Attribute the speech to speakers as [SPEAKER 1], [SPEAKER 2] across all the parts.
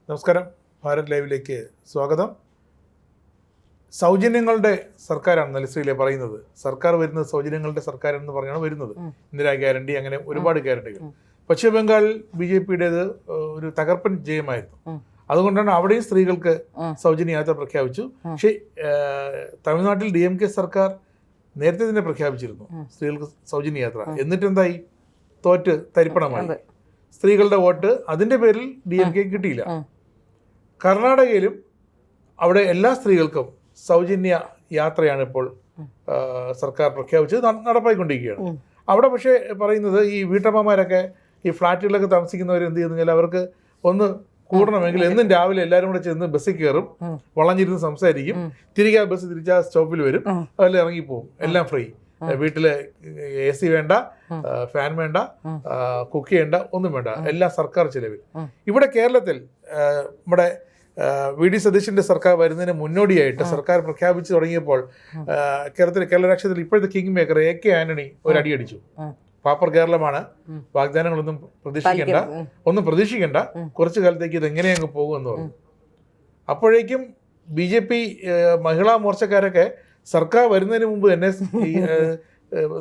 [SPEAKER 1] നമസ്കാരം, ഭാരത് ലൈവിലേക്ക് സ്വാഗതം. സൗജന്യങ്ങളുടെ സർക്കാരാണ് നലശ്രീയിലെ പറയുന്നത്. സർക്കാർ വരുന്നത് സൗജന്യങ്ങളുടെ സർക്കാർ എന്ന് പറഞ്ഞാണ് വരുന്നത്. ഇന്ദിരാ ഗ്യാരണ്ടി, അങ്ങനെ ഒരുപാട് ഗ്യാരണ്ടികൾ. പശ്ചിമ ബംഗാളിൽ BJPയുടേത് ഒരു തകർപ്പൻ ജയമായിരുന്നു. അതുകൊണ്ടാണ് അവിടെയും സ്ത്രീകൾക്ക് സൗജന്യ യാത്ര പ്രഖ്യാപിച്ചു. പക്ഷേ തമിഴ്നാട്ടിൽ DMK സർക്കാർ നേരത്തെ തന്നെ പ്രഖ്യാപിച്ചിരുന്നു സ്ത്രീകൾക്ക് സൗജന്യ യാത്ര. എന്നിട്ടെന്തായി? തോറ്റ് തരിപ്പണമായി. സ്ത്രീകളുടെ വോട്ട് അതിൻ്റെ പേരിൽ DMK കിട്ടിയില്ല. കർണാടകയിലും അവിടെ എല്ലാ സ്ത്രീകൾക്കും സൗജന്യ യാത്രയാണ് ഇപ്പോൾ സർക്കാർ പ്രഖ്യാപിച്ചത്, നടപ്പായിക്കൊണ്ടിരിക്കുകയാണ്. അവിടെ പക്ഷേ പറയുന്നത് ഈ വീട്ടമ്മമാരൊക്കെ ഈ ഫ്ലാറ്റുകളിലൊക്കെ താമസിക്കുന്നവർ എന്ത് ചെയ്യുന്ന വെച്ചാൽ അവർക്ക് ഒന്ന് കൂടണമെങ്കിൽ എന്നും രാവിലെ എല്ലാവരും കൂടെ ചെന്ന് ബസ്സിൽ കയറും, വളഞ്ഞിരുന്ന് സംസാരിക്കും, തിരികെ ബസ് തിരിച്ചാ സ്റ്റോപ്പിൽ വരും, അതെല്ലാം ഇറങ്ങിപ്പോവും, എല്ലാം ഫ്രീ. വീട്ടില് AC വേണ്ട, ഫാൻ വേണ്ട, കുക്ക് ചെയ്യേണ്ട, ഒന്നും വേണ്ട, എല്ലാം സർക്കാർ ചിലവിൽ. ഇവിടെ കേരളത്തിൽ നമ്മുടെ VD സതീശന്റെ സർക്കാർ വരുന്നതിന് മുന്നോടിയായിട്ട് സർക്കാർ പ്രഖ്യാപിച്ചു തുടങ്ങിയപ്പോൾ കേരള രാഷ്ട്രീയത്തിൽ ഇപ്പോഴത്തെ കിങ് മേക്കർ AK ആന്റണി ഒരു അടിയടിച്ചു. പാപ്പർ കേരളമാണ്, വാഗ്ദാനങ്ങളൊന്നും പ്രതീക്ഷിക്കേണ്ട, കുറച്ചു കാലത്തേക്ക് ഇത് എങ്ങനെ അങ്ങ് പോകുമെന്ന് പറഞ്ഞു. അപ്പോഴേക്കും BJP മഹിളാ മോർച്ചക്കാരൊക്കെ സർക്കാർ വരുന്നതിന് മുമ്പ് തന്നെ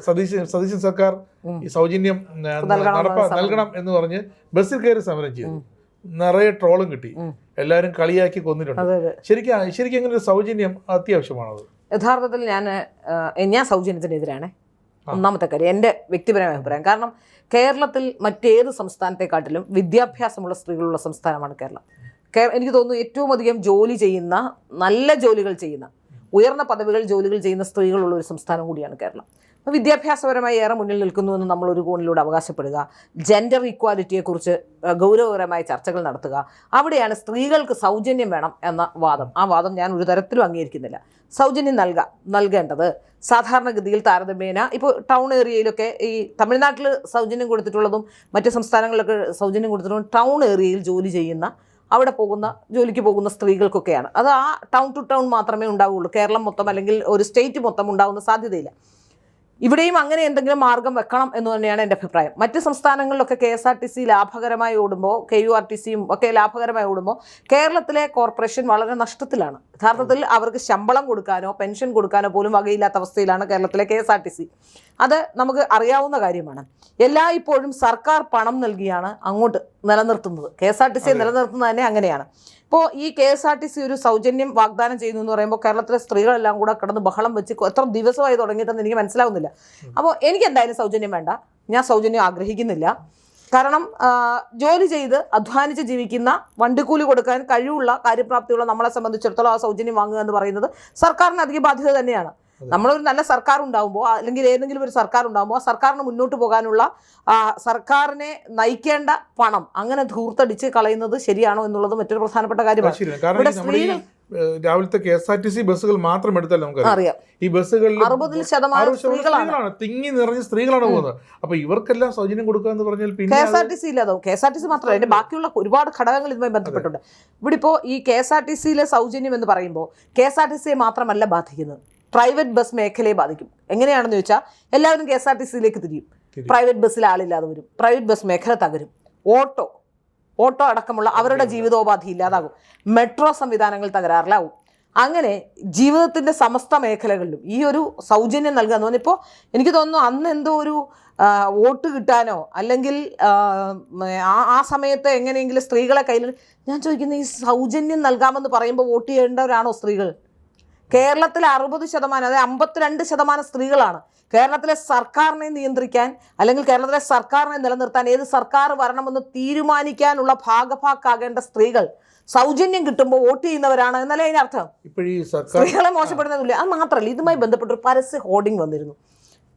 [SPEAKER 1] സതീശൻ സർക്കാർ ഈ സൗജന്യം നൽകണം എന്ന് പറഞ്ഞ് ബസ്സിൽ കയറി സമരം ചെയ്തു. നിറയെ ട്രോളും കിട്ടി, എല്ലാവരും കളിയാക്കി കൊന്നിട്ടുണ്ട്. ശരിക്കും അങ്ങനെ ഒരു സൗജന്യം അത്യാവശ്യമാണത്.
[SPEAKER 2] യഥാർത്ഥത്തിൽ ഞാൻ സൗജന്യത്തിനെതിരാണ്. ഒന്നാമത്തെ കാര്യം എൻ്റെ വ്യക്തിപരമായ അഭിപ്രായം. കാരണം കേരളത്തിൽ മറ്റേത് സംസ്ഥാനത്തെക്കാട്ടിലും വിദ്യാഭ്യാസമുള്ള സ്ത്രീകളുള്ള സംസ്ഥാനമാണ് കേരളം. എനിക്ക് തോന്നുന്നു ഏറ്റവും അധികം ജോലി ചെയ്യുന്ന, നല്ല ജോലികൾ ചെയ്യുന്ന, ഉയർന്ന ജോലികൾ ചെയ്യുന്ന സ്ത്രീകളുള്ള ഒരു സംസ്ഥാനം കൂടിയാണ് കേരളം. അപ്പോൾ വിദ്യാഭ്യാസപരമായി ഏറെ മുന്നിൽ നിൽക്കുന്നുവെന്ന് നമ്മൾ ഒരു കോണിലൂടെ അവകാശപ്പെടുക, ജെൻഡർ ഈക്വാലിറ്റിയെക്കുറിച്ച് ഗൗരവകരമായ ചർച്ചകൾ നടത്തുക, അവിടെയാണ് സ്ത്രീകൾക്ക് സൗജന്യം വേണം എന്ന വാദം. ആ വാദം ഞാൻ ഒരു തരത്തിലും അംഗീകരിക്കുന്നില്ല. സൗജന്യം നൽകേണ്ടത് സാധാരണഗതിയിൽ താരതമ്യേന ഇപ്പോൾ ടൗൺ ഏരിയയിലൊക്കെ, ഈ തമിഴ്നാട്ടിൽ സൗജന്യം കൊടുത്തിട്ടുള്ളതും മറ്റ് സംസ്ഥാനങ്ങളിലൊക്കെ സൗജന്യം കൊടുത്തിട്ടുള്ളതും ടൗൺ ഏരിയയിൽ ജോലി ചെയ്യുന്ന, അവിടെ ജോലിക്ക് പോകുന്ന സ്ത്രീകൾക്കൊക്കെയാണ്. അത് ആ ടൗൺ ടു ടൗൺ മാത്രമേ ഉണ്ടാവുകയുള്ളൂ. കേരളം മൊത്തം അല്ലെങ്കിൽ ഒരു സ്റ്റേറ്റ് മൊത്തം ഉണ്ടാകുന്ന സാധ്യതയില്ല. ഇവിടെയും അങ്ങനെ എന്തെങ്കിലും മാർഗം വെക്കണം എന്ന് തന്നെയാണ് എൻ്റെ അഭിപ്രായം. മറ്റ് സംസ്ഥാനങ്ങളിലൊക്കെ KSRTC ലാഭകരമായി ഓടുമ്പോൾ, KURTCയും ഒക്കെ ലാഭകരമായി ഓടുമ്പോൾ കേരളത്തിലെ കോർപ്പറേഷൻ വളരെ നഷ്ടത്തിലാണ്. യഥാർത്ഥത്തിൽ അവർക്ക് ശമ്പളം കൊടുക്കാനോ പെൻഷൻ കൊടുക്കാനോ പോലും വകയില്ലാത്ത അവസ്ഥയിലാണ് കേരളത്തിലെ KSRTC. അത് നമുക്ക് അറിയാവുന്ന കാര്യമാണ്. ഇപ്പോഴും സർക്കാർ പണം നൽകിയാണ് അങ്ങോട്ട് നിലനിർത്തുന്നത്. KSRTC നിലനിർത്തുന്നത് തന്നെ അങ്ങനെയാണ്. ഇപ്പോൾ ഈ KSRTC ഒരു സൗജന്യം വാഗ്ദാനം ചെയ്യുന്നു എന്ന് പറയുമ്പോൾ കേരളത്തിലെ സ്ത്രീകളെല്ലാം കൂടെ കിടന്ന് ബഹളം വെച്ച് എത്ര ദിവസമായി തുടങ്ങിയിട്ടെന്ന് എനിക്ക് മനസ്സിലാവുന്നില്ല. അപ്പോൾ എനിക്ക് എന്തായാലും സൗജന്യം വേണ്ട, ഞാൻ സൗജന്യം ആഗ്രഹിക്കുന്നില്ല. കാരണം ജോലി ചെയ്ത് അധ്വാനിച്ച് ജീവിക്കുന്ന, വണ്ടിക്കൂലി കൊടുക്കാൻ കഴിവുള്ള, കാര്യപ്രാപ്തിയുള്ള നമ്മളെ സംബന്ധിച്ചിടത്തോളം ആ സൗജന്യം വാങ്ങുക എന്ന് പറയുന്നത് സർക്കാരിന് അധിക ബാധ്യത തന്നെയാണ്. നമ്മളൊരു നല്ല സർക്കാർ ഉണ്ടാകുമ്പോൾ, അല്ലെങ്കിൽ ഏതെങ്കിലും ഒരു സർക്കാർ ഉണ്ടാകുമ്പോൾ ആ സർക്കാരിന് മുന്നോട്ട് പോകാനുള്ള, സർക്കാരിനെ നയിക്കേണ്ട പണം അങ്ങനെ ധൂർത്തടിച്ച് കളയുന്നത് ശരിയാണോ എന്നുള്ളത് മറ്റൊരു പ്രധാനപ്പെട്ട കാര്യമാണ്.
[SPEAKER 1] രാവിലത്തെ KSRTC ബസ്സുകൾ മാത്രം എടുത്താൽ നമുക്കറിയാം, ഈ ബസ്സുകളിൽ
[SPEAKER 2] 60%
[SPEAKER 1] സ്ത്രീകളാണ്, തിങ്ങി നിറഞ്ഞ സ്ത്രീകളാണ് പോകുന്നത്. അപ്പൊ ഇവർക്കെല്ലാം സൗജന്യം കൊടുക്കുക എന്ന് പറഞ്ഞാൽ പിന്നെ
[SPEAKER 2] KSRTC ഇല്ലാതാവും. KSRTC മാത്രമല്ല, അതിന്റെ ബാക്കിയുള്ള ഒരുപാട് ഘടകങ്ങൾ ഇതുമായി ബന്ധപ്പെട്ടുണ്ട്. ഇവിടെ ഇപ്പോൾ ഈ KSRTCയിലെ സൗജന്യം എന്ന് പറയുമ്പോൾ KSRTCയെ മാത്രമല്ല ബാധിക്കുന്നത്, പ്രൈവറ്റ് ബസ് മേഖലയെ ബാധിക്കും. എങ്ങനെയാണെന്ന് ചോദിച്ചാൽ എല്ലാവരും KSRTCയിലേക്ക് തിരിയും, പ്രൈവറ്റ് ബസ്സിൽ ആളില്ലാതെ വരും, പ്രൈവറ്റ് ബസ് മേഖല തകരും, ഓട്ടോ അടക്കമുള്ള അവരുടെ ജീവിതോപാധി ഇല്ലാതാകും, മെട്രോ സംവിധാനങ്ങൾ തകരാറിലാവും. അങ്ങനെ ജീവിതത്തിൻ്റെ സമസ്ത മേഖലകളിലും ഈ ഒരു സൗജന്യം നൽകുക എന്ന് പറഞ്ഞാൽ, ഇപ്പോൾ എനിക്ക് തോന്നുന്നു അന്ന് എന്തോ ഒരു വോട്ട് കിട്ടാനോ അല്ലെങ്കിൽ ആ സമയത്ത് എങ്ങനെയെങ്കിലും സ്ത്രീകളെ കയ്യിൽ, ഞാൻ ചോദിക്കുന്നത്, ഈ സൗജന്യം നൽകാമെന്ന് പറയുമ്പോൾ വോട്ട് ചെയ്യേണ്ടവരാണോ സ്ത്രീകൾ? കേരളത്തിലെ 60%, അതായത് 52% സ്ത്രീകളാണ്. കേരളത്തിലെ സർക്കാരിനെ നിയന്ത്രിക്കാൻ അല്ലെങ്കിൽ കേരളത്തിലെ സർക്കാരിനെ നിലനിർത്താൻ ഏത് സർക്കാർ വരണമെന്ന് തീരുമാനിക്കാനുള്ള ഭാഗഭാക്കാകേണ്ട സ്ത്രീകൾ സൗജന്യം കിട്ടുമ്പോൾ വോട്ട് ചെയ്യുന്നവരാണ് എന്നല്ലേ അതിനർത്ഥം? സ്ത്രീകളെ മോശപ്പെടുന്നതില്ല. അത് മാത്രമല്ല, ഇതുമായി ബന്ധപ്പെട്ടൊരു പരസ്യ ഹോർഡിംഗ് വന്നിരുന്നു.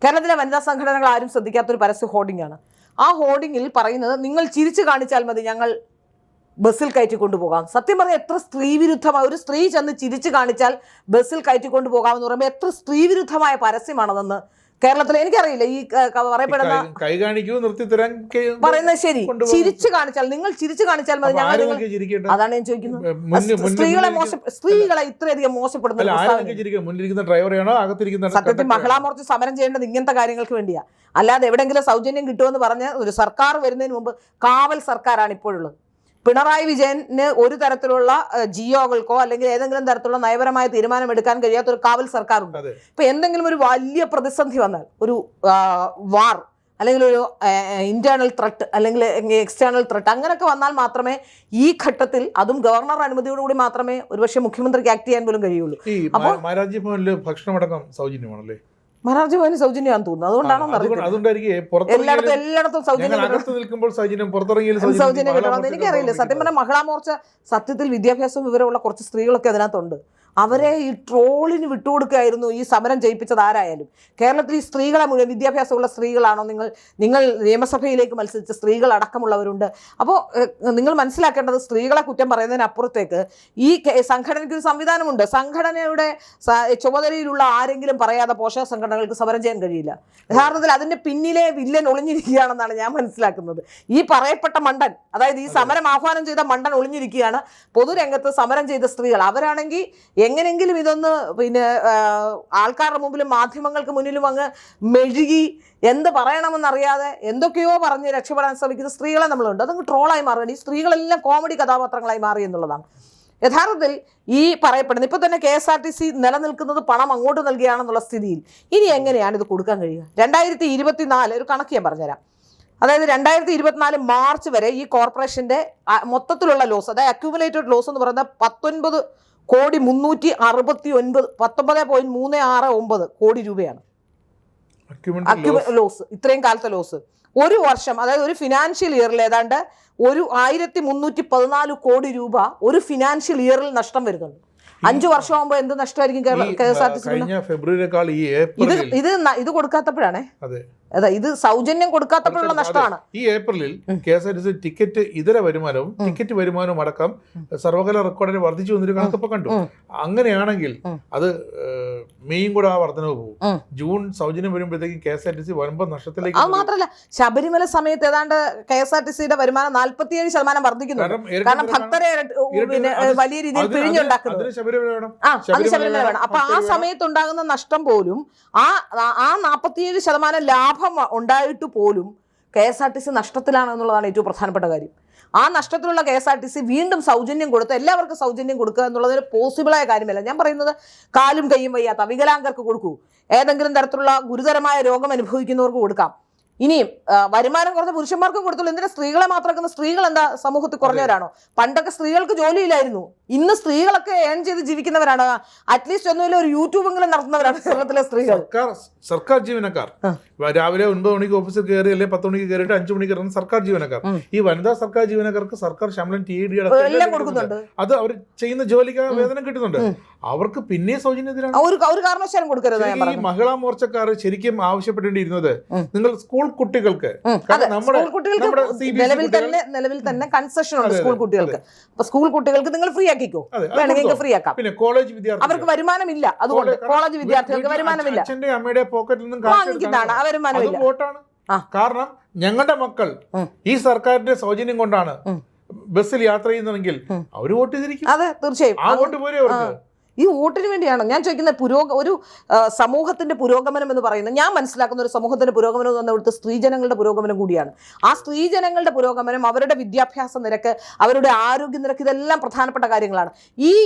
[SPEAKER 2] കേരളത്തിലെ വനിതാ സംഘടനകൾ ആരും ശ്രദ്ധിക്കാത്തൊരു പരസ്യ ഹോർഡിംഗാണ്. ആ ഹോർഡിങ്ങിൽ പറയുന്നത്, നിങ്ങൾ ചിരിച്ചു കാണിച്ചാൽ മതി, ഞങ്ങൾ ബസ്സിൽ കയറ്റിക്കൊണ്ടു പോകാം. സത്യം പറഞ്ഞാൽ എത്ര സ്ത്രീവിരുദ്ധമായ, ഒരു സ്ത്രീ ചെന്ന് ചിരിച്ചു കാണിച്ചാൽ ബസ്സിൽ കയറ്റിക്കൊണ്ടു പോകാമെന്ന് പറയുമ്പോൾ എത്ര സ്ത്രീവിരുദ്ധമായ പരസ്യമാണെന്ന് കേരളത്തിൽ എനിക്കറിയില്ല. ഈ പറയപ്പെടുന്ന പറയുന്നത് ശരി, ചിരിച്ചു കാണിച്ചാൽ, നിങ്ങൾ ചിരിച്ചു കാണിച്ചാൽ മതി, ഞങ്ങൾ, അതാണ് ഞാൻ ചോദിക്കുന്നത്. സ്ത്രീകളെ ഇത്രയധികം മോശപ്പെടുന്ന സത്യത്തിൽ മഹിളാ മോർച്ച സമരം ചെയ്യേണ്ടത് ഇങ്ങനത്തെ കാര്യങ്ങൾക്ക് വേണ്ടിയാ. അല്ലാതെ എവിടെയെങ്കിലും സൗജന്യം കിട്ടുമെന്ന് പറഞ്ഞ് ഒരു സർക്കാർ വരുന്നതിന് മുമ്പ് കാവൽ സർക്കാരാണ് ഇപ്പോഴുള്ളത്. പിണറായി വിജയന് ഒരു തരത്തിലുള്ള ജിയോകൾക്കോ അല്ലെങ്കിൽ ഏതെങ്കിലും തരത്തിലുള്ള നയപരമായ തീരുമാനം എടുക്കാൻ കഴിയാത്ത ഒരു കാവൽ സർക്കാരുണ്ട്. ഇപ്പൊ എന്തെങ്കിലും ഒരു വലിയ പ്രതിസന്ധി വന്നാൽ, ഒരു വാർ അല്ലെങ്കിൽ ഒരു ഇന്റേണൽ ത്രെട്ട് അല്ലെങ്കിൽ എക്സ്റ്റേണൽ ത്രെട്ട് അങ്ങനെയൊക്കെ വന്നാൽ മാത്രമേ ഈ ഘട്ടത്തിൽ, അതും ഗവർണർ അനുമതിയോടുകൂടി മാത്രമേ ഒരുപക്ഷെ മുഖ്യമന്ത്രിക്ക് ആക്ട് ചെയ്യാൻ പോലും കഴിയുള്ളൂ.
[SPEAKER 1] അപ്പോൾ മഹാരാജ് ഭവനിൽ ഭക്ഷണമടക്കം സൗജന്യമാണല്ലേ?
[SPEAKER 2] മഹാരാജ് ഭവന് സൗജന്യമാണെന്ന് തോന്നുന്നു. എല്ലായിടത്തും സൗജന്യം കിട്ടണമെന്ന് എനിക്കറിയില്ല. സത്യം പറഞ്ഞാൽ മഹിളാ മോർച്ച സത്യത്തിൽ വിദ്യാഭ്യാസവും വിവരമുള്ള കുറച്ച് സ്ത്രീകളൊക്കെ അതിനകത്തുണ്ട്. അവരെ ഈ ട്രോളിന് വിട്ടുകൊടുക്കുകയായിരുന്നു ഈ സമരം ജയിപ്പിച്ചത് ആരായാലും. കേരളത്തിൽ ഈ സ്ത്രീകളെ മുഴുവൻ വിദ്യാഭ്യാസമുള്ള സ്ത്രീകളാണോ? നിങ്ങൾ നിയമസഭയിലേക്ക് മത്സരിച്ച സ്ത്രീകൾ അടക്കമുള്ളവരുണ്ട്. അപ്പോൾ നിങ്ങൾ മനസ്സിലാക്കേണ്ടത്, സ്ത്രീകളെ കുറ്റം പറയുന്നതിനപ്പുറത്തേക്ക് ഈ സംഘടനയ്ക്ക് ഒരു സംവിധാനമുണ്ട്. സംഘടനയുടെ ചുമതലയിലുള്ള ആരെങ്കിലും പറയാതെ പോഷക സംഘടനകൾക്ക് സമരം ചെയ്യാൻ കഴിയില്ല. യഥാർത്ഥത്തിൽ അതിൻ്റെ പിന്നിലെ വില്ലൻ ഒളിഞ്ഞിരിക്കുകയാണെന്നാണ് ഞാൻ മനസ്സിലാക്കുന്നത്. ഈ പറയപ്പെട്ട മണ്ടൻ, അതായത് ഈ സമരം ആഹ്വാനം ചെയ്ത മണ്ടൻ ഒളിഞ്ഞിരിക്കുകയാണ്. പൊതുരംഗത്ത് സമരം ചെയ്ത സ്ത്രീകൾ അവരാണെങ്കിൽ എങ്ങനെങ്കിലും ഇതൊന്ന് ആൾക്കാരുടെ മുമ്പിലും മാധ്യമങ്ങൾക്ക് മുന്നിലും അങ്ങ് മെഴുകി എന്ത് പറയണമെന്നറിയാതെ എന്തൊക്കെയോ പറഞ്ഞ് രക്ഷപ്പെടാൻ ശ്രമിക്കുന്ന സ്ത്രീകളെ നമ്മളുണ്ട്. അതങ്ങ് ട്രോളായി മാറുകയാണ്. ഈ സ്ത്രീകളെല്ലാം കോമഡി കഥാപാത്രങ്ങളായി മാറി എന്നുള്ളതാണ് യഥാർത്ഥത്തിൽ ഈ പറയപ്പെടുന്നത്. ഇപ്പൊ തന്നെ KSRTC നിലനിൽക്കുന്നത് പണം അങ്ങോട്ട് നൽകുകയാണെന്നുള്ള സ്ഥിതിയിൽ ഇനി എങ്ങനെയാണ് ഇത് കൊടുക്കാൻ കഴിയുക? 2024 ഒരു കണക്ക് ഞാൻ പറഞ്ഞുതരാം. അതായത് 2024 മാർച്ച് വരെ ഈ കോർപ്പറേഷന്റെ മൊത്തത്തിലുള്ള ലോസ്, അതായത് അക്യുമുലേറ്റഡ് ലോസ് എന്ന് പറയുന്നത് 19,369,19.369 കോടി രൂപയാണ് ലോസ്. ഇത്രയും കാലത്തെ ലോസ് ഒരു വർഷം, അതായത് ഒരു ഫിനാൻഷ്യൽ ഇയറിൽ ഏതാണ്ട് 1,314 കോടി രൂപ ഒരു ഫിനാൻഷ്യൽ ഇയറിൽ നഷ്ടം വരുന്നുണ്ട്. 5 വർഷമാകുമ്പോൾ എന്ത് നഷ്ടമായിരിക്കും KSRTC? ഇത് കൊടുക്കാത്തപ്പോഴാണേ, അതെ, ഇത് സൗജന്യം കൊടുക്കാത്തപ്പോഴുള്ള നഷ്ടമാണ്.
[SPEAKER 1] ഈ ഏപ്രിലിൽ KSRTC ടിക്കറ്റ് ഇതര വരുമാനവും ടിക്കറ്റ് വരുമാനവും അടക്കം സർവകലാ റെക്കോർഡിന് വർദ്ധിച്ചു വന്നൊരു കണക്കിപ്പോ കണ്ടു. അങ്ങനെയാണെങ്കിൽ അത് മെയ്യും കൂടെ ആ വർധനവ് പോകും. ജൂൺ സൗജന്യം വരുമ്പോഴത്തേക്കും KSRTC വൻപൻ നഷ്ടത്തിലേക്ക്.
[SPEAKER 2] അത് മാത്രമല്ല, ശബരിമല സമയത്ത് ഏതാണ്ട് KSRTC വരുമാനം 47% വർദ്ധിക്കുന്നു. കാരണം ഭക്തരെ വലിയ രീതിയിൽ പിഴിഞ്ഞുണ്ടാക്കുന്നത് ശബരിമല വേണം. അപ്പൊ ആ സമയത്തുണ്ടാകുന്ന നഷ്ടം പോലും ആ 47% ലാഭം ഉണ്ടായിട്ട് പോലും KSRTC നഷ്ടത്തിലാണ് എന്നുള്ളതാണ് ഏറ്റവും പ്രധാനപ്പെട്ട കാര്യം. ആ നഷ്ടത്തിലുള്ള KSRTC വീണ്ടും സൗജന്യം കൊടുത്ത് എല്ലാവർക്കും സൗജന്യം കൊടുക്കുക എന്നുള്ളതൊരു പോസിബിളായ കാര്യമല്ല. ഞാൻ പറയുന്നത് കാലും കൈയും വയ്യാത്ത വികലാംഗർക്ക് കൊടുക്കൂ, ഏതെങ്കിലും തരത്തിലുള്ള ഗുരുതരമായ രോഗം അനുഭവിക്കുന്നവർക്ക് കൊടുക്കാം. ഇനിയും വരുമാനം കുറഞ്ഞ പുരുഷന്മാർക്കും കൊടുത്തുള്ളൂ. എന്തിനാ സ്ത്രീകളെ മാത്രം? സ്ത്രീകൾ എന്താ സമൂഹത്തിൽ കുറഞ്ഞവരാണോ? പണ്ടൊക്കെ സ്ത്രീകൾക്ക് ജോലിയില്ലായിരുന്നു. ഇന്ന് സ്ത്രീകളൊക്കെ ഏൺ ചെയ്ത് ജീവിക്കുന്നവരാണ്. അറ്റ്ലീസ്റ്റ് ഒന്നുമില്ല ഒരു യൂട്യൂബെങ്കിലും നടത്തുന്നവരാണ് കേരളത്തിലെ സ്ത്രീകൾ.
[SPEAKER 1] സർക്കാർ ജീവനക്കാർ രാവിലെ 9 മണിക്ക് ഓഫീസിൽ കയറി അല്ലെങ്കിൽ 10 മണിക്ക് കയറിയിട്ട് 5 മണിക്ക് ഇറങ്ങുന്ന സർക്കാർ ജീവനക്കാർ, ഈ വനിതാ സർക്കാർ ജീവനക്കാർക്ക് സർക്കാർ ശമ്പളം TED
[SPEAKER 2] എല്ലാം കൊടുക്കുന്നുണ്ട്.
[SPEAKER 1] അത് അവർ ചെയ്യുന്ന ജോലിക്ക് വേതനം കിട്ടുന്നുണ്ട്. അവർക്ക് പിന്നെ സൗജന്യത്തിലാണ്.
[SPEAKER 2] ഒരു കാരണവശാലും കൊടുക്കരുത്.
[SPEAKER 1] ഈ മഹിളാ മോർച്ചക്കാർ ശരിക്കും ആവശ്യപ്പെടേണ്ടിയിരുന്നത്, നിങ്ങൾ സ്കൂൾ കുട്ടികൾക്ക്
[SPEAKER 2] നിലവിൽ തന്നെ കൺസെഷൻ ഉണ്ട് സ്കൂൾ കുട്ടികൾക്ക്. അപ്പൊ സ്കൂൾ കുട്ടികൾക്ക് നിങ്ങൾ ഫ്രീ ആക്കിക്കോ, വേണമെങ്കിൽ ഫ്രീ ആക്കാം.
[SPEAKER 1] പിന്നെ കോളേജ് വിദ്യാർത്ഥി
[SPEAKER 2] അവർക്ക് വരുമാനമില്ല, അതുകൊണ്ട് കോളേജ് വിദ്യാർത്ഥികൾക്ക് വരുമാനമില്ല,
[SPEAKER 1] അച്ഛന്റെ അമ്മയുടെ പോക്കറ്റിൽ നിന്നും
[SPEAKER 2] വരുമാനമില്ല.
[SPEAKER 1] വോട്ടാണ്. കാരണം ഞങ്ങളുടെ മക്കൾ ഈ സർക്കാരിന്റെ സൗജന്യം കൊണ്ടാണ് ബസ്സിൽ യാത്ര ചെയ്യുന്നതെങ്കിൽ അവർ വോട്ട് ചെയ്തിരിക്കും.
[SPEAKER 2] അതെ, തീർച്ചയായും
[SPEAKER 1] ആ വോട്ട് പോരെ അവർക്ക്.
[SPEAKER 2] ഈ വോട്ടിന് വേണ്ടിയാണ് ഞാൻ ചോദിക്കുന്നത്. ഒരു സമൂഹത്തിന്റെ പുരോഗമനം എന്ന് പറയുന്നത്, ഞാൻ മനസ്സിലാക്കുന്ന ഒരു സമൂഹത്തിന്റെ പുരോഗമനം എന്ന് പറഞ്ഞാൽ ഇവിടുത്തെ സ്ത്രീജനങ്ങളുടെ പുരോഗമനം കൂടിയാണ്. ആ സ്ത്രീജനങ്ങളുടെ പുരോഗമനം, അവരുടെ വിദ്യാഭ്യാസ നിരക്ക്, അവരുടെ ആരോഗ്യ നിരക്ക്, ഇതെല്ലാം പ്രധാനപ്പെട്ട കാര്യങ്ങളാണ്.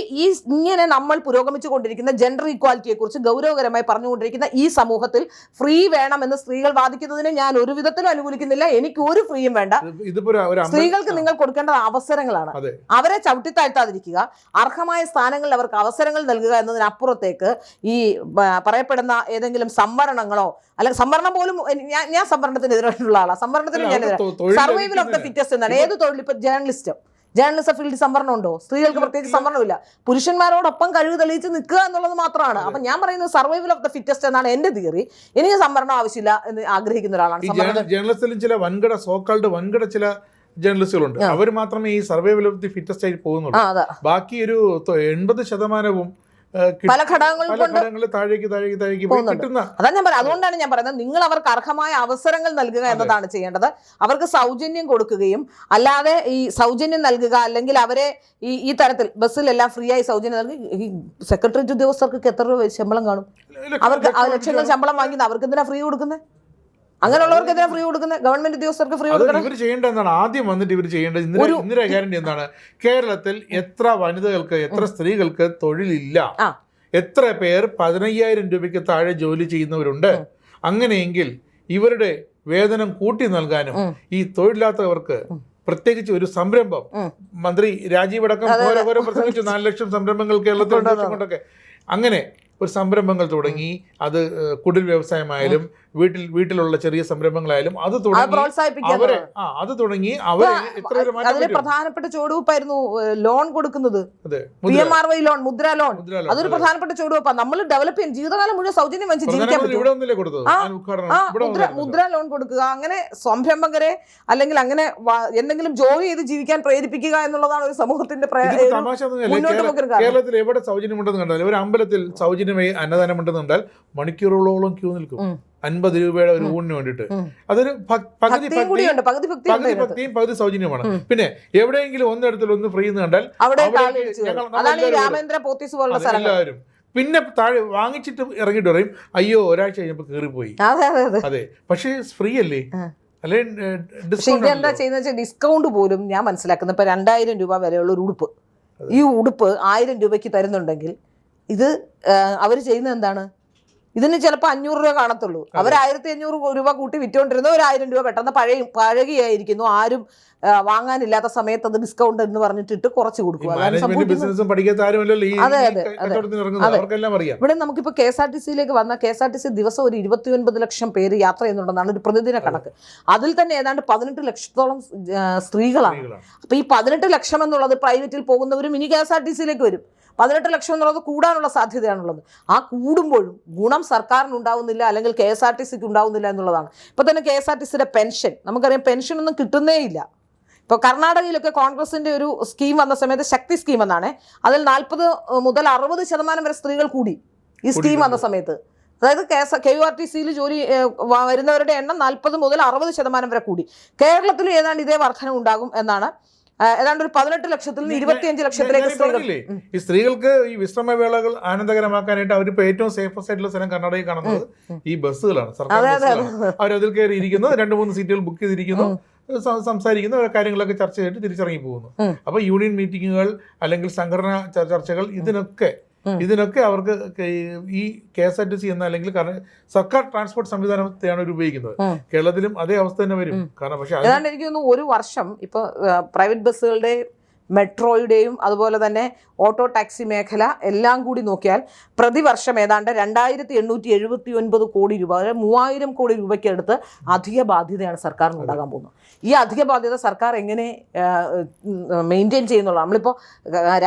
[SPEAKER 2] ഇങ്ങനെ നമ്മൾ പുരോഗമിച്ചു കൊണ്ടിരിക്കുന്ന ജെൻഡർ ഈക്വാലിറ്റിയെ കുറിച്ച് ഗൗരവകരമായി പറഞ്ഞുകൊണ്ടിരിക്കുന്ന ഈ സമൂഹത്തിൽ ഫ്രീ വേണമെന്ന് സ്ത്രീകൾ വാദിക്കുന്നതിനെ ഞാൻ ഒരു വിധത്തിലും അനുകൂലിക്കുന്നില്ല. എനിക്ക് ഒരു ഫ്രീയും വേണ്ട. സ്ത്രീകൾക്ക് നിങ്ങൾ കൊടുക്കേണ്ട അവസരങ്ങളാണ്. അവരെ ചവിട്ടിത്താഴ്ത്താതിരിക്കുക, അർഹമായ സ്ഥാനങ്ങളിൽ അവർക്ക് അവസരങ്ങൾ നൽകുക എന്നതിനപ്പുറത്തേക്ക് ഈ പറയപ്പെടുന്ന ഏതെങ്കിലും സംവരണങ്ങളോ, അല്ലെങ്കിൽ സംവരണം പോലും, ഞാൻ സംവരണത്തിനെതിരായിട്ടുള്ള ആളാണ്. സംവരണത്തിന് ഞാനെതിരെ. സർവൈവൽ ഓഫ് ദ ഫിറ്റസ്റ്റ് എന്നാണ് ഏത് തൊഴിൽ. ഇപ്പൊ ജേർണലിസ്റ്റ് ഫീൽഡിൽ സംവരണം ഉണ്ടോ? സ്ത്രീകൾക്ക് പ്രത്യേകിച്ച് സംവരണമില്ല. പുരുഷന്മാരോടൊപ്പം കഴിവ് തെളിയിച്ച് നിൽക്കുക എന്നുള്ളത് മാത്രമാണ്. അപ്പൊ ഞാൻ പറയുന്നത് സർവൈവൽ ഓഫ് ദ ഫിറ്റസ്റ്റ് എന്നാണ് എന്റെ തിയറി. എനിക്ക് സംവരണം ആവശ്യമില്ല എന്ന് ആഗ്രഹിക്കുന്ന ഒരാളാണ്.
[SPEAKER 1] ജേർണലിസ്റ്റിലും ചില വൻകിട ചില ജേർണലിസ്റ്റുകളുണ്ട്. അവർ മാത്രമേ ഈ സർവൈവൽ ഓഫ് ദി ഫിറ്റസ്റ്റ് ആയി പോകുന്നുള്ളൂ. ബാക്കി ഒരു 80%
[SPEAKER 2] പല ഘടകങ്ങൾ
[SPEAKER 1] താഴേക്ക്
[SPEAKER 2] പോകുന്നുണ്ട്. അതാ ഞാൻ പറയാം. അതുകൊണ്ടാണ് ഞാൻ പറയുന്നത്, നിങ്ങൾ അവർക്ക് അർഹമായ അവസരങ്ങൾ നൽകുക എന്നതാണ് ചെയ്യേണ്ടത്. അവർക്ക് സൗജന്യം കൊടുക്കുകയും അല്ലാതെ ഈ സൗജന്യം നൽകുക, അല്ലെങ്കിൽ അവരെ ഈ തരത്തിൽ ബസ്സിലെല്ലാം ഫ്രീ ആയി സൗജന്യം നൽകി. ഈ സെക്രട്ടേറിയറ്റ് ഉദ്യോഗസ്ഥർക്ക് എത്ര രൂപ ശമ്പളം കാണും? അവർക്ക് ലക്ഷങ്ങൾ ശമ്പളം വാങ്ങുന്നത് അവർക്ക് എന്തിനാ ഫ്രീ കൊടുക്കുന്നത്? അങ്ങനെയുള്ളവർക്കെതിരെ ഫ്രീ കൊടുക്കുന്നത്, ഗവൺമെന്റ് ഉദ്യോഗസ്ഥർക്ക് ഫ്രീ കൊടുക്കണം.
[SPEAKER 1] ഇവർ ചെയ്യേണ്ടത് എന്താണ്? ആദ്യം വന്നിട്ട് ഇവർ ചെയ്യേണ്ടത് ഇന്ദിരാ ഗ്യാരണ്ടി എന്താണ്? കേരളത്തിൽ എത്ര വനിതകൾക്ക്, എത്ര സ്ത്രീകൾക്ക് തൊഴിലില്ല, എത്ര പേർ 15,000 രൂപയ്ക്ക് താഴെ ജോലി ചെയ്യുന്നവരുണ്ട്, അങ്ങനെയെങ്കിൽ ഇവരുടെ വേതനം കൂട്ടി നൽകാനും ഈ തൊഴിലില്ലാത്തവർക്ക് പ്രത്യേകിച്ച് ഒരു സംരംഭം, മന്ത്രി രാജീവ് അടക്കം ഓരോ പ്രസംഗിച്ചു 4 ലക്ഷം സംരംഭങ്ങൾ കേരളത്തിൽ കൊണ്ടൊക്കെ, അങ്ങനെ ഒരു സംരംഭങ്ങൾ തുടങ്ങി, അത് കുടിൽ വ്യവസായമായാലും വീട്ടിലുള്ള ചെറിയ സംരംഭങ്ങളായാലും അത് തുടങ്ങി
[SPEAKER 2] അതിന് പ്രധാനപ്പെട്ട ചുവടുവെപ്പായിരുന്നു ലോൺ കൊടുക്കുന്നത്, PMRY ലോൺ, മുദ്ര ലോൺ. അതൊരു പ്രധാനപ്പെട്ട ചുവടുവെപ്പാണ്. നമ്മൾ ഡെവലപ്പ് ചെയ്യും, ജീവിതകാലം മുഴുവൻ സൗജന്യം വെച്ച് ജീവിക്കാൻ പറ്റും. മുദ്ര ലോൺ കൊടുക്കുക, അങ്ങനെ സംരംഭകരെ അല്ലെങ്കിൽ അങ്ങനെ എന്തെങ്കിലും ജോലി ചെയ്ത് ജീവിക്കാൻ പ്രേരിപ്പിക്കുക എന്നുള്ളതാണ് ഒരു സമൂഹത്തിന്റെ
[SPEAKER 1] കേരളത്തിൽ എവിടെ സൗജന്യമുണ്ടെന്ന് കണ്ടാൽ, ഒരു അമ്പലത്തിൽ സൗജന്യമായി അന്നദാനം ഉണ്ടെന്ന് കണ്ടാൽ മണിക്കൂറുകളോളം ക്യൂ നിൽക്കും 50 രൂപയുടെ ഒരു ഊണിന് വേണ്ടിയിട്ട്. അതൊരു പകുതി ഭക്തിയും പകുതി സൗജന്യമാണ്. പിന്നെ എവിടെയെങ്കിലും ഒന്നിടത്തിൽ ഫ്രീ എന്ന് കണ്ടാൽ എല്ലാവരും പിന്നെ താഴെ വാങ്ങിച്ചിട്ട് ഇറങ്ങിയിട്ട് പറയും, അയ്യോ ഒരാഴ്ച കഴിഞ്ഞപ്പോൾ കയറിപ്പോയി. അതെ, പക്ഷേ ഫ്രീ അല്ലേ? അല്ലെ
[SPEAKER 2] ഇതെന്താ ചെയ്യുന്ന ഡിസ്കൗണ്ട് പോലും ഞാൻ മനസ്സിലാക്കുന്നത്, ഇപ്പൊ 2,000 രൂപ വിലയുള്ള ഒരു ഉടുപ്പ്, ഈ ഉടുപ്പ് 1000 രൂപയ്ക്ക് തരുന്നുണ്ടെങ്കിൽ ഇത് അവർ ചെയ്യുന്നത് എന്താണ്? ഇതിന് ചിലപ്പോൾ 500 രൂപ കാണത്തുള്ളൂ. അവർ 1,500 രൂപ കൂട്ടി വിറ്റുകൊണ്ടിരുന്ന 1,000 രൂപ പെട്ടെന്ന് പഴകിയായിരിക്കുന്നു. ആരും വാങ്ങാനില്ലാത്ത സമയത്ത് അത് ഡിസ്കൗണ്ട് എന്ന് പറഞ്ഞിട്ട് കുറച്ച് കൊടുക്കും. ഇവിടെ നമുക്കിപ്പോൾ KSRTC-യിലേക്ക് വന്ന KSRTC ദിവസം ഒരു 29 ലക്ഷം പേര് യാത്ര ചെയ്യുന്നുണ്ടെന്നാണ് ഒരു പ്രതിദിന കണക്ക്. അതിൽ തന്നെ ഏതാണ്ട് 18 ലക്ഷത്തോളം സ്ത്രീകളാണ്. അപ്പൊ ഈ 18 ലക്ഷം എന്നുള്ളത് പ്രൈവറ്റിൽ പോകുന്നവരും ഇനി KSRTC-യിലേക്ക് വരും. 18 ലക്ഷം എന്നുള്ളത് കൂടാനുള്ള സാധ്യതയാണുള്ളത്. ആ കൂടുമ്പോഴും ഗുണം സർക്കാരിന് ഉണ്ടാവുന്നില്ല, അല്ലെങ്കിൽ KSRTC-ക്ക് ഉണ്ടാവുന്നില്ല എന്നുള്ളതാണ്. ഇപ്പൊ തന്നെ KSRTC-യുടെ പെൻഷൻ നമുക്കറിയാം, പെൻഷൻ ഒന്നും കിട്ടുന്നേ ഇല്ല. ഇപ്പോൾ കർണാടകയിലൊക്കെ കോൺഗ്രസിന്റെ ഒരു സ്കീം വന്ന സമയത്ത്, ശക്തി സ്കീം എന്നാണ്, അതിൽ 40 മുതൽ 60% വരെ സ്ത്രീകൾ കൂടി ഈ സ്കീം വന്ന സമയത്ത്. അതായത് KURTC-യിൽ ജോലി വരുന്നവരുടെ എണ്ണം 40 മുതൽ 60% വരെ കൂടി. കേരളത്തിൽ ഏതാണ്ട് ഇതേ വർധന ഉണ്ടാകും എന്നാണ്. ഏതാണ്ട് ഒരു 18 ലക്ഷത്തിൽ നിന്ന് 25 ലക്ഷത്തിലേക്ക്
[SPEAKER 1] ഈ സ്ത്രീകൾക്ക് ഈ വിശ്രമവേളകൾ ആനന്ദകരമാക്കാനായിട്ട് അവരിപ്പോ ഏറ്റവും സേഫസ്റ്റ് ആയിട്ടുള്ള സ്ഥലം കർണാടകയിൽ കാണുന്നത് ഈ ബസ്സുകളാണ്. സർക്കാർ ബസ്സുകളാണ്. അവരതിൽ കയറി ഇരിക്കുന്നു, 2-3 സീറ്റുകൾ ബുക്ക് ചെയ്തിരിക്കുന്നു, സംസാരിക്കുന്ന കാര്യങ്ങളൊക്കെ ചർച്ച ചെയ്തിട്ട് തിരിച്ചിറങ്ങി പോകുന്നു. അപ്പൊ യൂണിയൻ മീറ്റിങ്ങുകൾ അല്ലെങ്കിൽ സംഘടനാ ചർച്ചകൾ ഇതിനൊക്കെ അവർക്ക് ഈ KSRTC എന്ന അല്ലെങ്കിൽ സർക്കാർ ട്രാൻസ്പോർട്ട് സംവിധാനത്തെയാണ് അവർ ഉപയോഗിക്കുന്നത്. കേരളത്തിലും അതേ അവസ്ഥ തന്നെ വരും. കാരണം പക്ഷേ
[SPEAKER 2] എനിക്ക് തോന്നുന്നു ഒരു വർഷം ഇപ്പൊ പ്രൈവറ്റ് ബസ്സുകളുടെ, മെട്രോയുടെയും അതുപോലെ തന്നെ ഓട്ടോ ടാക്സി മേഖല എല്ലാം കൂടി നോക്കിയാൽ പ്രതിവർഷം ഏതാണ്ട് 2,879 കോടി രൂപ, അതായത് 3,000 കോടി രൂപയ്ക്ക് അടുത്ത് അധിക ബാധ്യതയാണ് സർക്കാരിന് ഉണ്ടാകാൻ പോകുന്നത്. ഈ അധിക ബാധ്യത സർക്കാർ എങ്ങനെ മെയിൻറ്റെയിൻ ചെയ്യുന്നുള്ള, നമ്മളിപ്പോൾ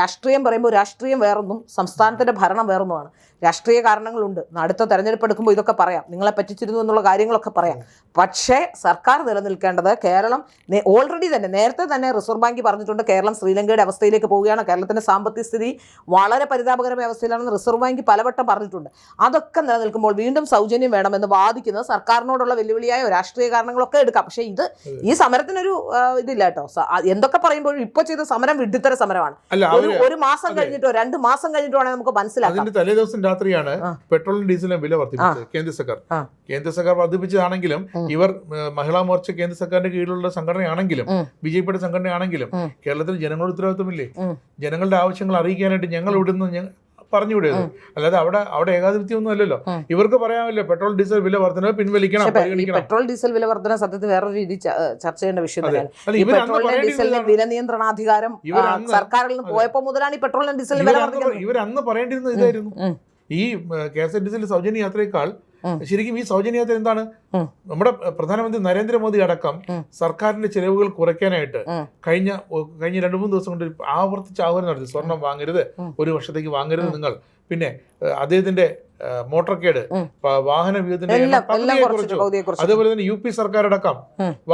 [SPEAKER 2] രാഷ്ട്രീയം പറയുമ്പോൾ രാഷ്ട്രീയം വേറൊന്നും, സംസ്ഥാനത്തിൻ്റെ ഭരണം വേറൊന്നുമാണ്. രാഷ്ട്രീയ കാരണങ്ങളുണ്ട്, അടുത്ത തെരഞ്ഞെടുപ്പ് എടുക്കുമ്പോൾ ഇതൊക്കെ പറയാം, നിങ്ങളെ പറ്റിച്ചിരുന്നു എന്നുള്ള കാര്യങ്ങളൊക്കെ പറയാം. പക്ഷേ സർക്കാർ നിലനിൽക്കേണ്ടത്, കേരളം ഓൾറെഡി തന്നെ നേരത്തെ തന്നെ റിസർവ് ബാങ്ക് പറഞ്ഞിട്ടുണ്ട്, കേരളം ശ്രീലങ്കയുടെ അവസ്ഥയിലേക്ക് പോവുകയാണ്, കേരളത്തിൻ്റെ സാമ്പത്തിക സ്ഥിതി വളരെ പരിതാപകരമായ അവസ്ഥയിലാണെന്ന് റിസർവ് ബാങ്ക് പലവട്ടം പറഞ്ഞിട്ടുണ്ട്. അതൊക്കെ നിലനിൽക്കുമ്പോൾ വീണ്ടും സൗജന്യം വേണമെന്ന് വാദിക്കുന്നത് സർക്കാരിനോടുള്ള വെല്ലുവിളിയായോ രാഷ്ട്രീയ കാരണങ്ങളൊക്കെ എടുക്കാം. പക്ഷേ ഈ സമരത്തിനൊരു ഇതില്ല കേട്ടോ. എന്തൊക്കെ പറയുമ്പോഴും ഇപ്പോൾ ചെയ്ത സമരം വിഡ്ഢിത്തര സമരമാണ്. ഒരു മാസം കഴിഞ്ഞിട്ടോ 2 മാസം കഴിഞ്ഞിട്ടോ ആണെങ്കിൽ നമുക്ക് മനസ്സിലാക്കാം.
[SPEAKER 1] തലേദിവസം രാത്രിയാണ് പെട്രോളിനും ഡീസലിനും വില വർദ്ധിപ്പിച്ചത് കേന്ദ്ര സർക്കാർ വർദ്ധിപ്പിച്ചതാണെങ്കിലും ഇവർ മഹിളാ മോർച്ച കേന്ദ്ര സർക്കാരിന്റെ കീഴിലുള്ള സംഘടനയാണെങ്കിലും BJPയുടെ സംഘടനയാണെങ്കിലും കേരളത്തിൽ ജനങ്ങളുടെ ഉത്തരവാദിത്വമില്ലേ? ജനങ്ങളുടെ ആവശ്യങ്ങൾ അറിയിക്കാനായിട്ട് ഞങ്ങൾ ഇവിടുന്ന് പറഞ്ഞുവിടരുത്. അല്ലാതെ അവിടെ ഏകാധിപത്യമൊന്നും അല്ലല്ലോ. ഇവർക്ക് പറയാമല്ലോ പെട്രോൾ ഡീസൽ വില വർധന പിൻവലിക്കണം.
[SPEAKER 2] പെട്രോൾ ഡീസൽ വില വർധന സത്യത്തിൽ വേറൊരു രീതി ചർച്ച ചെയ്യേണ്ട വിഷയം തന്നെയാണ്. പെട്രോളിനും ഡീസലിന്റെ വില നിയന്ത്രണാധികാരം സർക്കാരിൽ നിന്ന് പോയപ്പോൾ മുതലാണ് ഈ പെട്രോളിനും ഡീസലിനും വില വർദ്ധിക്കുന്നത്.
[SPEAKER 1] ഇവർ അന്ന് പറയേണ്ടിരുന്നത് ഇതായിരുന്നു. ഈ KSRTC സൗജന്യ യാത്രയേക്കാൾ ശരിക്കും ഈ സൗജന്യ യാത്ര എന്താണ്? നമ്മുടെ പ്രധാനമന്ത്രി നരേന്ദ്രമോദി അടക്കം സർക്കാരിന്റെ ചെലവുകൾ കുറയ്ക്കാനായിട്ട് കഴിഞ്ഞ 2-3 ദിവസം കൊണ്ട് ആവർത്തിച്ച് ആഹ്വാനം നടത്തി. സ്വർണം വാങ്ങരുത്, 1 വർഷത്തേക്ക് വാങ്ങരുത് നിങ്ങൾ. പിന്നെ അദ്ദേഹത്തിന്റെ മോട്ടോർക്കേഡ്, വാഹന വ്യൂഹത്തിന്റെ കുറച്ചോ. അതേപോലെ തന്നെ UP സർക്കാർ അടക്കം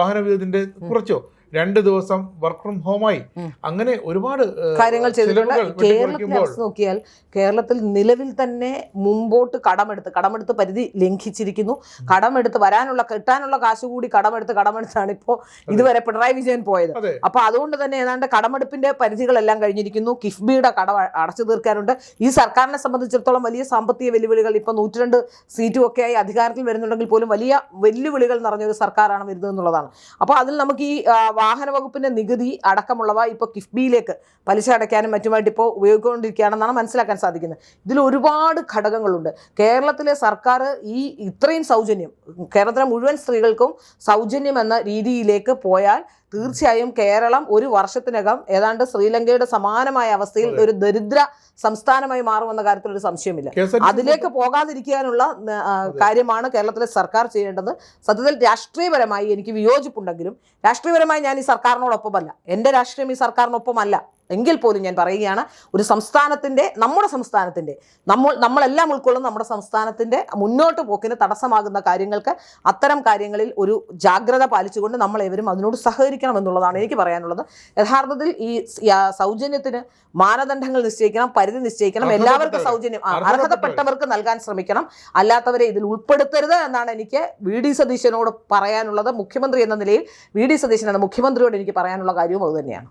[SPEAKER 1] വാഹന വ്യൂഹത്തിന്റെ കുറച്ചോ. 2 ദിവസം വർക്ക് ഫ്രം ഹോമായി, അങ്ങനെ ഒരുപാട്
[SPEAKER 2] കാര്യങ്ങൾ ചെയ്തിട്ടുണ്ട്.
[SPEAKER 1] ചിലവുകൾ
[SPEAKER 2] കേരളത്തിലെ
[SPEAKER 1] വെട്ടിക്കുറയ്ക്കുമ്പോൾ
[SPEAKER 2] അവസ്ഥ നോക്കിയാൽ കേരളത്തിൽ നിലവിൽ തന്നെ മുമ്പോട്ട് കടമെടുത്ത് പരിധി ലംഘിച്ചിരിക്കുന്നു. കിട്ടാനുള്ള കാശ് കൂടി കടമെടുത്താണ് ഇപ്പോൾ ഇതുവരെ പിണറായി വിജയൻ പോയത്.
[SPEAKER 1] അതെ.
[SPEAKER 2] അപ്പൊ അതുകൊണ്ട് തന്നെ ഏതാണ്ട് കടമെടുപ്പിന്റെ പരിധികളെല്ലാം കഴിഞ്ഞിരിക്കുന്നു. കിഫ്ബിയുടെ കടം അടച്ചു തീർക്കാനുണ്ട്. ഈ സർക്കാരിനെ സംബന്ധിച്ചിടത്തോളം വലിയ സാമ്പത്തിക വെല്ലുവിളികൾ, ഇപ്പൊ 102 സീറ്റും ഒക്കെയായി അധികാരത്തിൽ വരുന്നുണ്ടെങ്കിൽ പോലും വലിയ വെല്ലുവിളികൾ നിറഞ്ഞൊരു സർക്കാരാണ് വരുന്നത് എന്നുള്ളതാണ്. അപ്പോൾ അതിൽ നമുക്ക് ഈ വാഹന വകുപ്പിന്റെ നികുതി അടക്കമുള്ളവ ഇപ്പോൾ കിഫ്ബിയിലേക്ക് പലിശ അടയ്ക്കാനും മറ്റുമായിട്ട് ഇപ്പോൾ ഉപയോഗിച്ചുകൊണ്ടിരിക്കുകയാണെന്നാണ് മനസ്സിലാക്കാൻ സാധിക്കുന്നത്. ഇതിൽ ഒരുപാട് ഘടകങ്ങളുണ്ട്. കേരളത്തിലെ സർക്കാർ ഇത്രയും സൗജന്യം, കേരളത്തിലെ മുഴുവൻ സ്ത്രീകൾക്കും സൗജന്യം എന്ന രീതിയിലേക്ക് പോയാൽ തീർച്ചയായും കേരളം ഒരു വർഷത്തിനകം ഏതാണ്ട് ശ്രീലങ്കയുടെ സമാനമായ അവസ്ഥയിൽ ഒരു ദരിദ്ര സംസ്ഥാനമായി മാറുമെന്ന കാര്യത്തിൽ ഒരു സംശയമില്ല. അതിലേക്ക് പോകാതിരിക്കാനുള്ള കാര്യമാണ് കേരളത്തിലെ സർക്കാർ ചെയ്യേണ്ടത്. സത്യത്തിൽ രാഷ്ട്രീയപരമായി എനിക്ക് വിയോജിപ്പുണ്ടെങ്കിലും രാഷ്ട്രീയപരമായി ഞാൻ ഈ സർക്കാരിനോടൊപ്പമല്ല, എൻ്റെ രാഷ്ട്രീയം ഈ സർക്കാരിനൊപ്പമല്ല എങ്കിൽ പോലും ഞാൻ പറയുകയാണ്, ഒരു നമ്മുടെ സംസ്ഥാനത്തിൻ്റെ നമ്മളെല്ലാം ഉൾക്കൊള്ളുന്ന നമ്മുടെ സംസ്ഥാനത്തിൻ്റെ മുന്നോട്ട് പോക്കിന് തടസ്സമാകുന്ന കാര്യങ്ങൾക്ക് അത്തരം കാര്യങ്ങളിൽ ഒരു ജാഗ്രത പാലിച്ചുകൊണ്ട് നമ്മളേവരും അതിനോട് സഹകരിക്കണം എന്നുള്ളതാണ് എനിക്ക് പറയാനുള്ളത്. യഥാർത്ഥത്തിൽ ഈ സൗജന്യത്തിന് മാനദണ്ഡങ്ങൾ നിശ്ചയിക്കണം, പരിധി നിശ്ചയിക്കണം, എല്ലാവർക്കും സൗജന്യം അർഹതപ്പെട്ടവർക്ക് നൽകാൻ ശ്രമിക്കണം, അല്ലാത്തവരെ ഇതിൽ ഉൾപ്പെടുത്തരുത് എന്നാണ് എനിക്ക് വി.ഡി. സതീശനോട് പറയാനുള്ളത്. മുഖ്യമന്ത്രി എന്ന നിലയിൽ വി.ഡി. സതീശൻ എന്ന മുഖ്യമന്ത്രിയോട് എനിക്ക് പറയാനുള്ള കാര്യവും അതുതന്നെയാണ്.